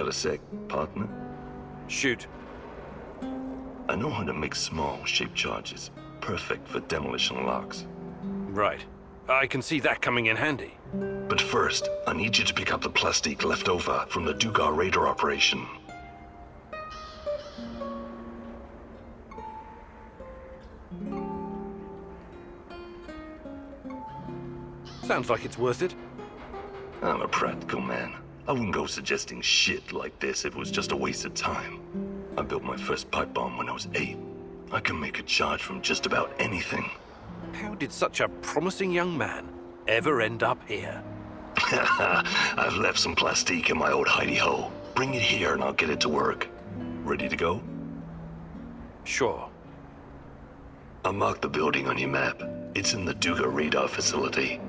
Got a sec, partner? Shoot. I know how to make small, shaped charges. Perfect for demolition locks. Right. I can see that coming in handy. But first, I need you to pick up the plastic left over from the Dugar radar operation. Sounds like it's worth it. I'm a practical man. I wouldn't go suggesting shit like this if it was just a waste of time. I built my first pipe bomb when I was 8. I can make a charge from just about anything. How did such a promising young man ever end up here? I've left some plastique in my old hidey hole. Bring it here and I'll get it to work. Ready to go? Sure. I marked the building on your map. It's in the Duga radar facility.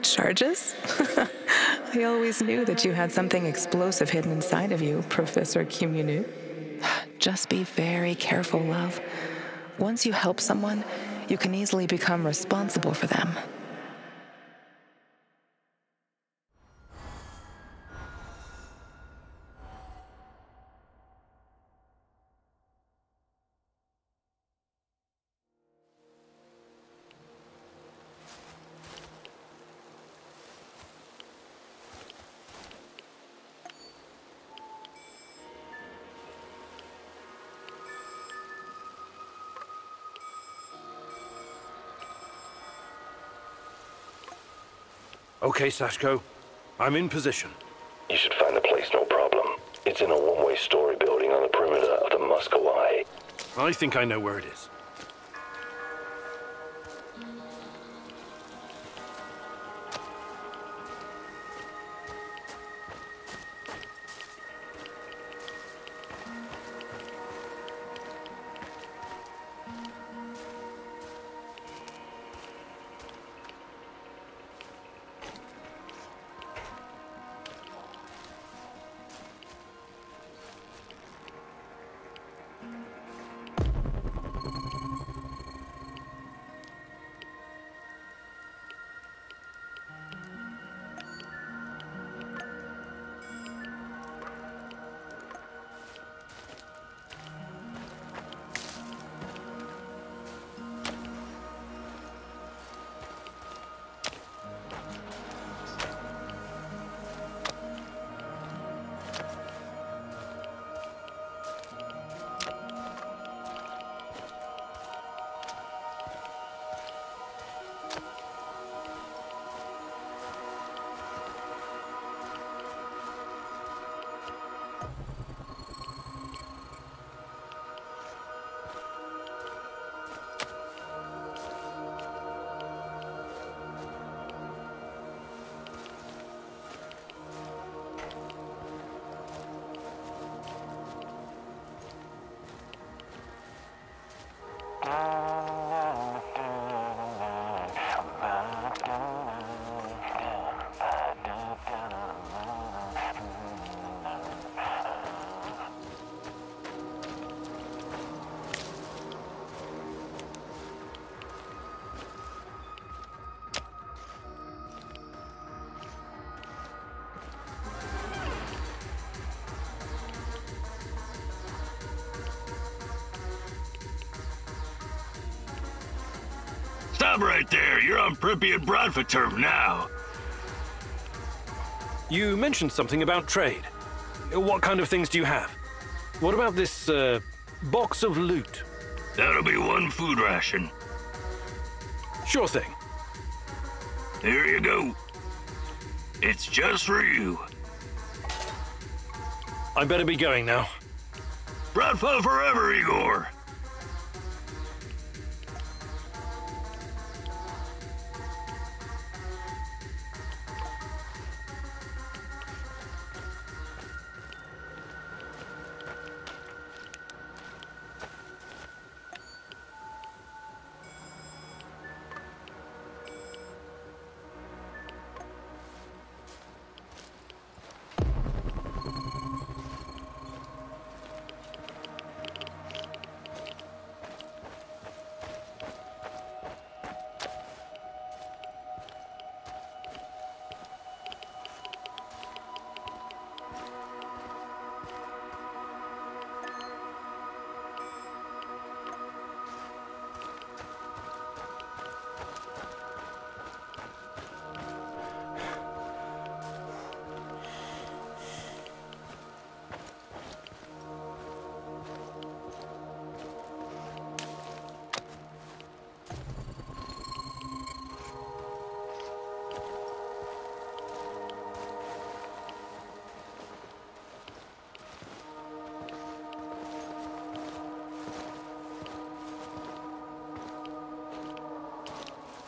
Charges? I always knew that you had something explosive hidden inside of you, Professor Kimunu. Just be very careful, love. Once you help someone, you can easily become responsible for them. Okay, Sashko. I'm in position. You should find the place, no problem. It's in a one-way story building on the perimeter of the Muscovy. I think I know where it is. Stop right there. You're on Pripyat Bradford turf now. You mentioned something about trade. What kind of things do you have? What about this, box of loot? That'll be one food ration. Sure thing. Here you go. It's just for you. I better be going now. Bradford forever, Igor!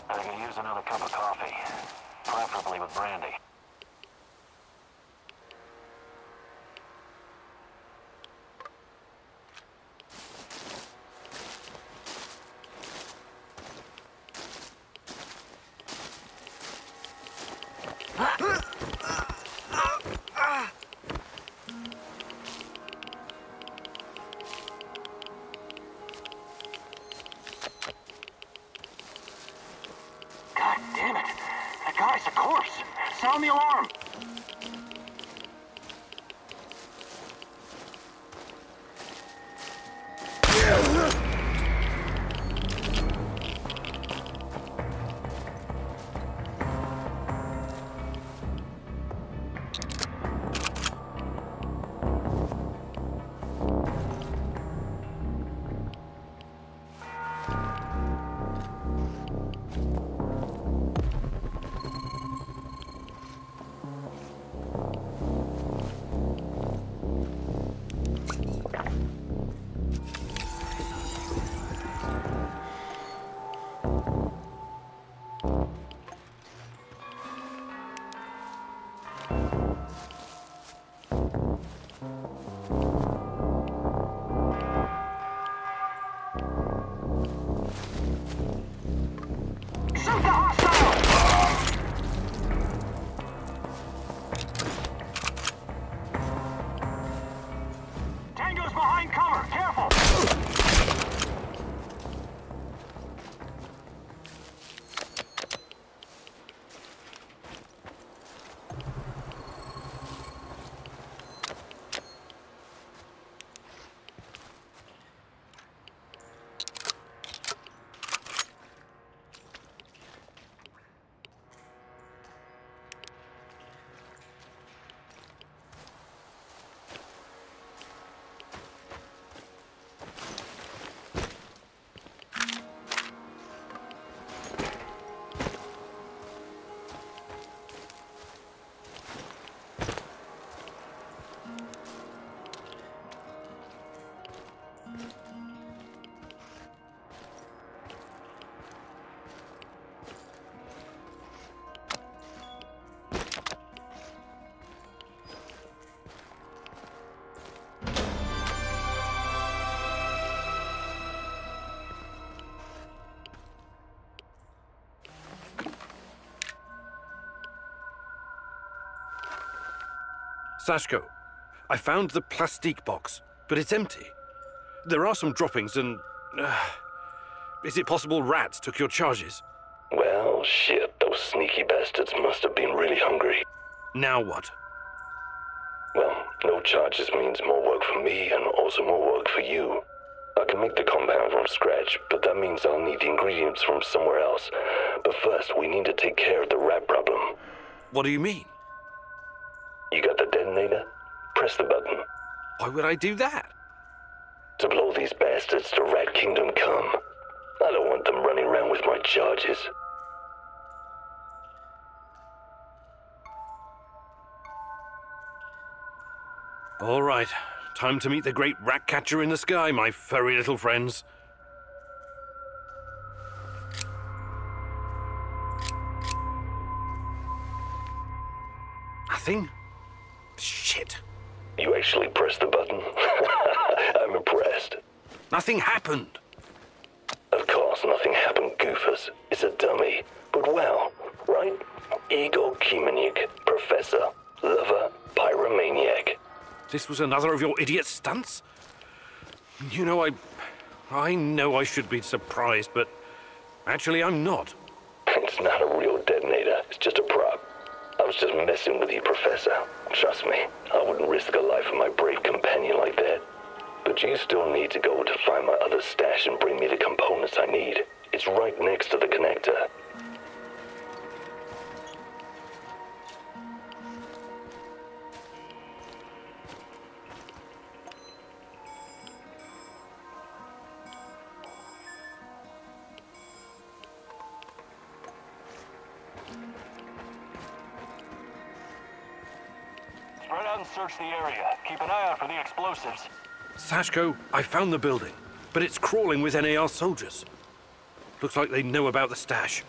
I could use another cup of coffee, preferably with brandy. God damn it! That guy's a corpse! Sound the alarm! Shoot the hostile! Tango's behind cover! Careful! Sashko, I found the plastique box, but it's empty. There are some droppings and... is it possible rats took your charges? Well, shit, those sneaky bastards must have been really hungry. Now what? Well, no charges means more work for me and also more work for you. I can make the compound from scratch, but that means I'll need the ingredients from somewhere else. But first, we need to take care of the rat problem. What do you mean? You got the detonator? Press the button. Why would I do that? To blow these bastards to Rat Kingdom come. I don't want them running around with my charges. All right, time to meet the great rat catcher in the sky, my furry little friends. Nothing? Shit. You actually pressed the button? I'm impressed. Nothing happened. Of course nothing happened, goofus. It's a dummy. But well, right? Igor Kimenyuk, Professor, Lover, Pyromaniac. This was another of your idiot stunts? You know, I know I should be surprised, but actually I'm not. It's not a real detonator. It's just a prop. I was just messing with you, Professor. Trust me, I wouldn't risk the life of my brave companion like that. But you still need to go to find my other stash and bring me the components I need. It's right next to the connector. Spread out and search the area. Keep an eye out for the explosives. Sashko, I found the building, but it's crawling with NAR soldiers. Looks like they know about the stash.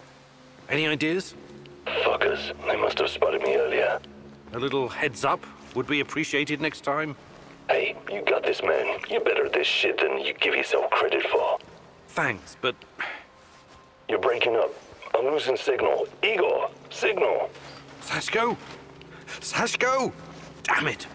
Any ideas? Fuckers, they must have spotted me earlier. A little heads up would be appreciated next time. Hey, you got this, man. You're better at this shit than you give yourself credit for. Thanks, but You're breaking up. I'm losing signal. Igor, signal. Sashko? Sashko! Damn it!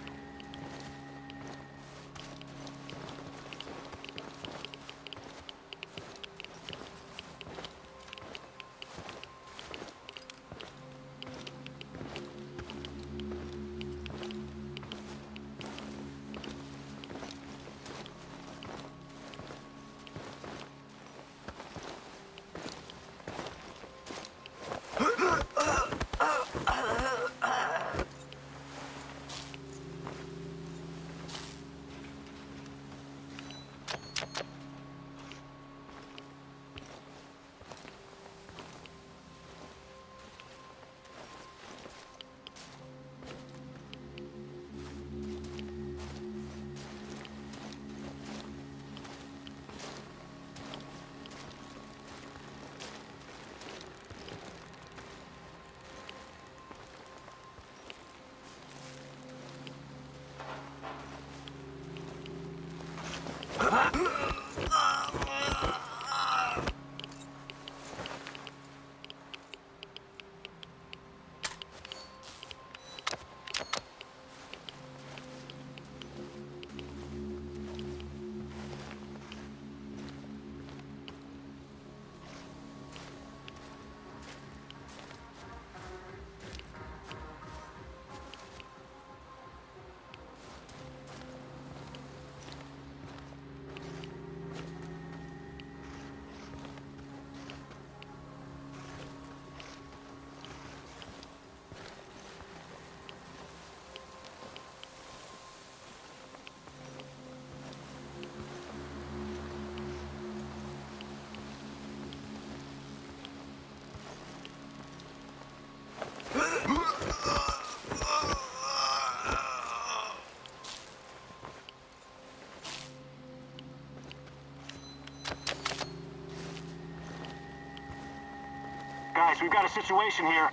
Guys, we've got a situation here.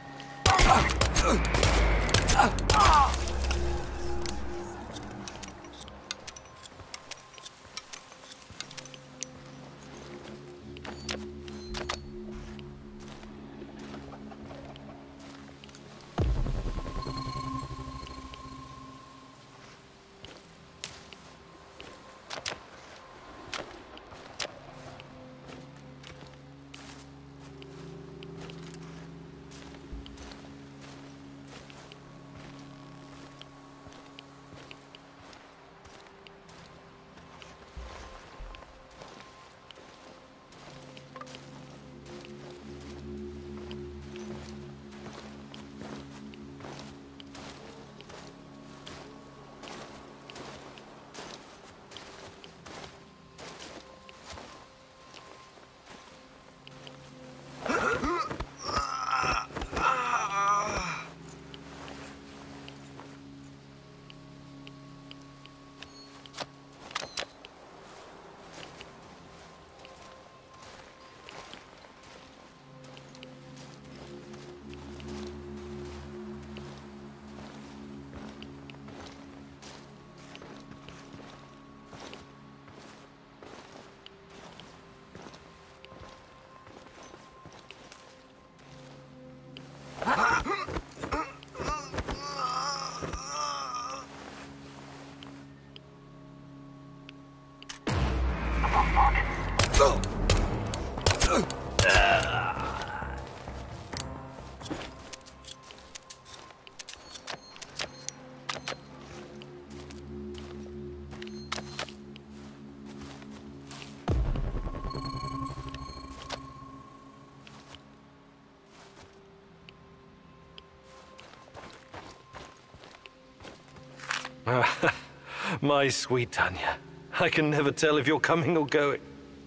My sweet Tanya, I can never tell if you're coming or going.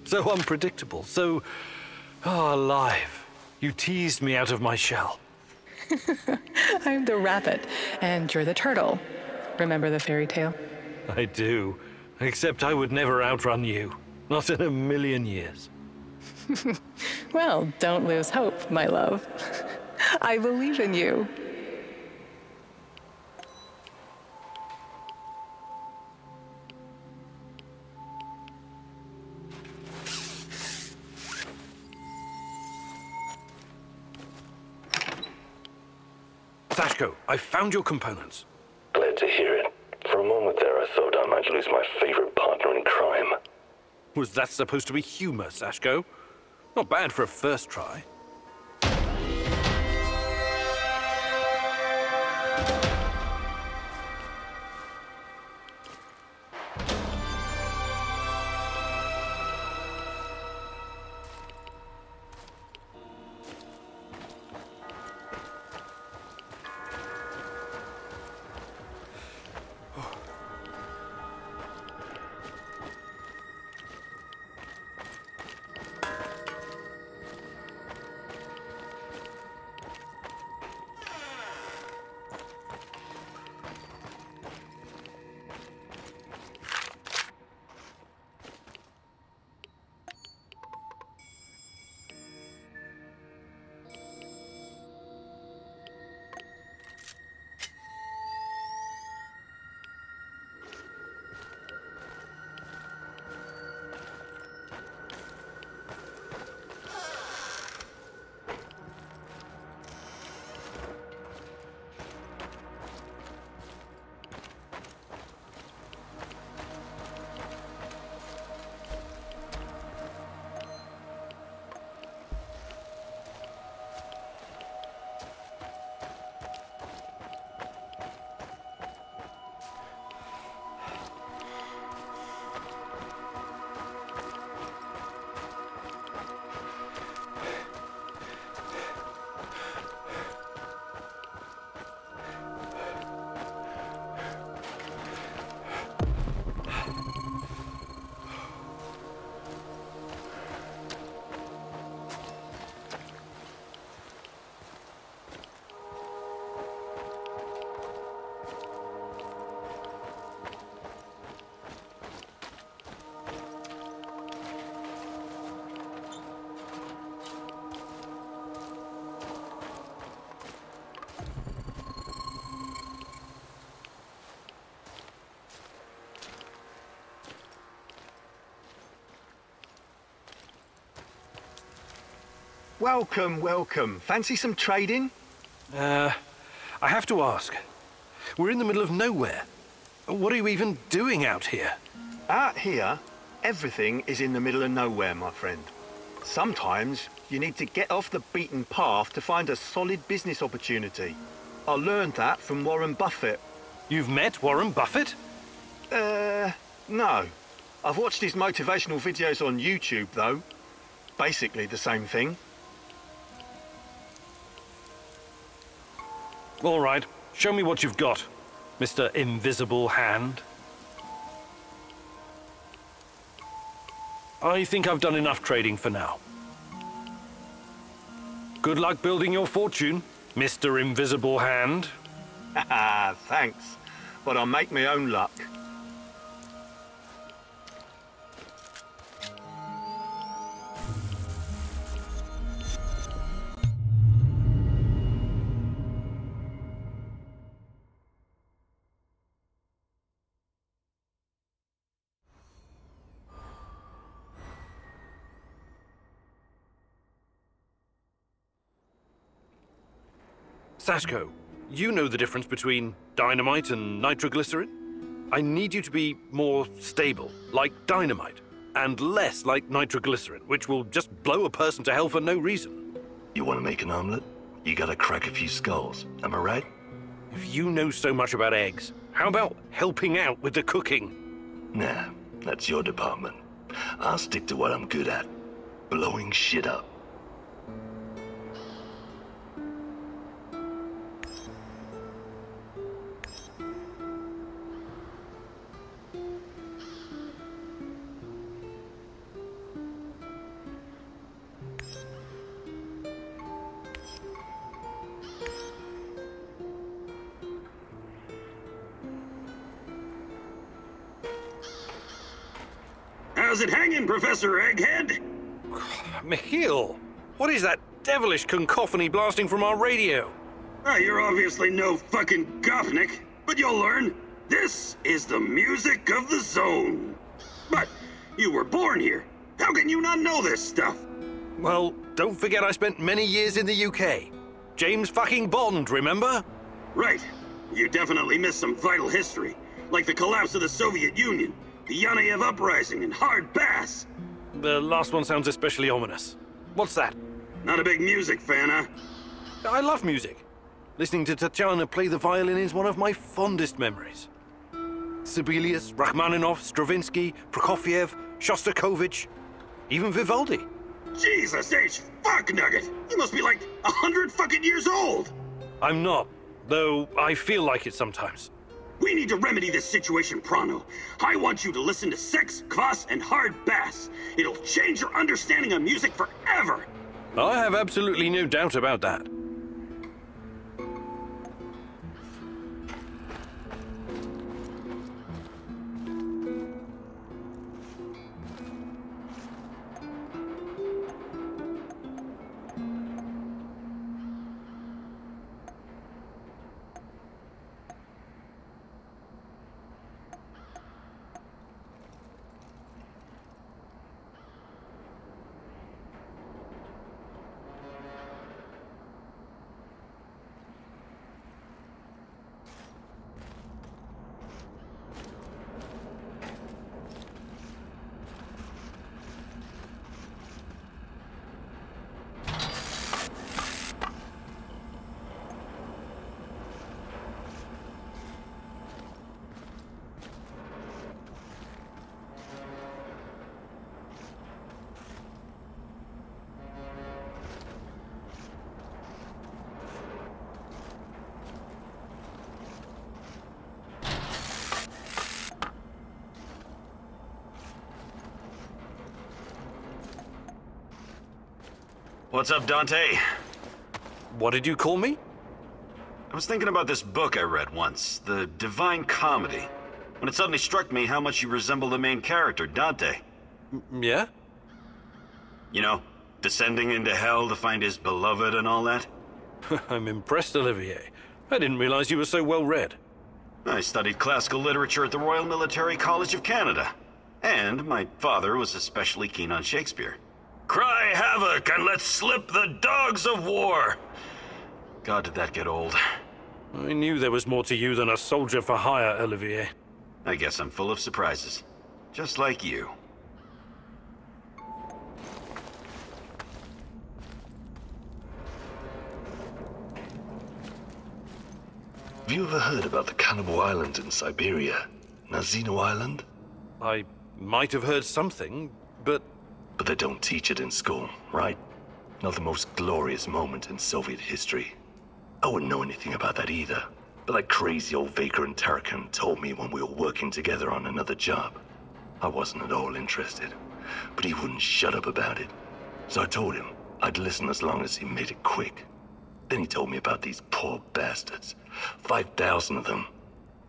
So unpredictable, so alive. You teased me out of my shell. I'm the rabbit, and you're the turtle. Remember the fairy tale? I do, except I would never outrun you. Not in a million years. Well, don't lose hope, my love. I believe in you. Sashko, I found your components. Glad to hear it. For a moment there, I thought I might lose my favorite partner in crime. Was that supposed to be humor, Sashko? Not bad for a first try. Welcome, welcome. Fancy some trading? I have to ask. We're in the middle of nowhere. What are you even doing out here? Out here, everything is in the middle of nowhere, my friend. Sometimes you need to get off the beaten path to find a solid business opportunity. I learned that from Warren Buffett. You've met Warren Buffett? No. I've watched his motivational videos on YouTube, though. Basically the same thing. All right, show me what you've got, Mr. Invisible Hand. I think I've done enough trading for now. Good luck building your fortune, Mr. Invisible Hand. Haha, thanks. But I make my own luck. Sashko, you know the difference between dynamite and nitroglycerin? I need you to be more stable, like dynamite. and less like nitroglycerin, which will just blow a person to hell for no reason. You want to make an omelet? You gotta crack a few skulls, am I right? If you know so much about eggs, how about helping out with the cooking? Nah, that's your department. I'll stick to what I'm good at. Blowing shit up. How's it hanging, Professor Egghead? Michiel, what is that devilish cacophony blasting from our radio? You're obviously no fucking Gopnik, but you'll learn. This is the music of the zone. But you were born here. How can you not know this stuff? Well, don't forget I spent many years in the UK. James fucking Bond, remember? Right. You definitely missed some vital history, like the collapse of the Soviet Union, the Yanayev Uprising, and hard bass. The last one sounds especially ominous. What's that? Not a big music fan, huh? I love music. Listening to Tatiana play the violin is one of my fondest memories. Sibelius, Rachmaninoff, Stravinsky, Prokofiev, Shostakovich, even Vivaldi. Jesus H. Fuck Nugget! You must be like 100 fucking years old! I'm not, though I feel like it sometimes. We need to remedy this situation pronto. I want you to listen to sex, kvass, and hard bass. It'll change your understanding of music forever. I have absolutely no doubt about that. What's up, Dante? What did you call me? I was thinking about this book I read once, The Divine Comedy, when it suddenly struck me how much you resemble the main character, Dante. Yeah? You know, descending into hell to find his beloved and all that. I'm impressed, Olivier. I didn't realize you were so well read. I studied classical literature at the Royal Military College of Canada. And my father was especially keen on Shakespeare. Cry havoc and let's slip the dogs of war! God, did that get old. I knew there was more to you than a soldier for hire, Olivier. I guess I'm full of surprises. Just like you. Have you ever heard about the cannibal island in Siberia? Nazino Island? I might have heard something, but... But they don't teach it in school, right? Not the most glorious moment in Soviet history. I wouldn't know anything about that either. But that crazy old Vaker and Tarakan told me when we were working together on another job. I wasn't at all interested, but he wouldn't shut up about it. So I told him I'd listen as long as he made it quick. Then he told me about these poor bastards. 5,000 of them.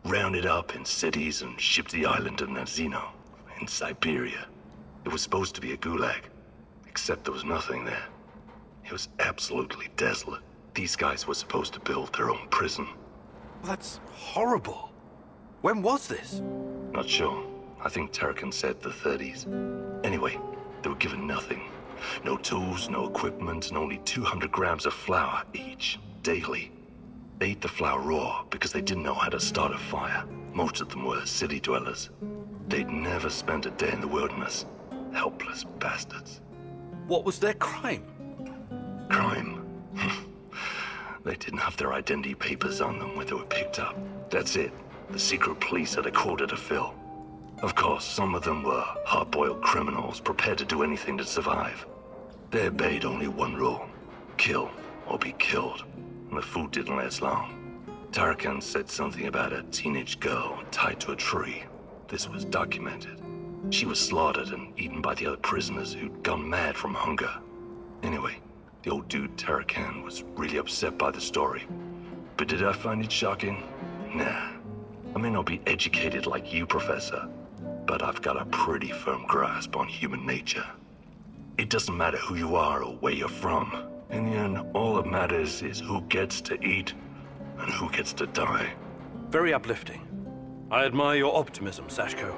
Rounded up in cities and shipped to the island of Nazino in Siberia. It was supposed to be a gulag, except there was nothing there. It was absolutely desolate. These guys were supposed to build their own prison. That's horrible. When was this? Not sure. I think Tarakan said the 30s. Anyway, they were given nothing. No tools, no equipment, and only 200 grams of flour each, daily. They ate the flour raw because they didn't know how to start a fire. Most of them were city dwellers. They'd never spent a day in the wilderness. Helpless bastards. What was their crime? Crime? They didn't have their identity papers on them when they were picked up. That's it. The secret police had a quota to fill. Of course, some of them were hard-boiled criminals prepared to do anything to survive. They obeyed only one rule: kill or be killed. And the food didn't last long. Tarakan said something about a teenage girl tied to a tree. This was documented. She was slaughtered and eaten by the other prisoners who'd gone mad from hunger. Anyway, the old dude Tarakan was really upset by the story. But did I find it shocking? Nah. I may not be educated like you, Professor, but I've got a pretty firm grasp on human nature. It doesn't matter who you are or where you're from. In the end, all that matters is who gets to eat and who gets to die. Very uplifting. I admire your optimism, Sashko.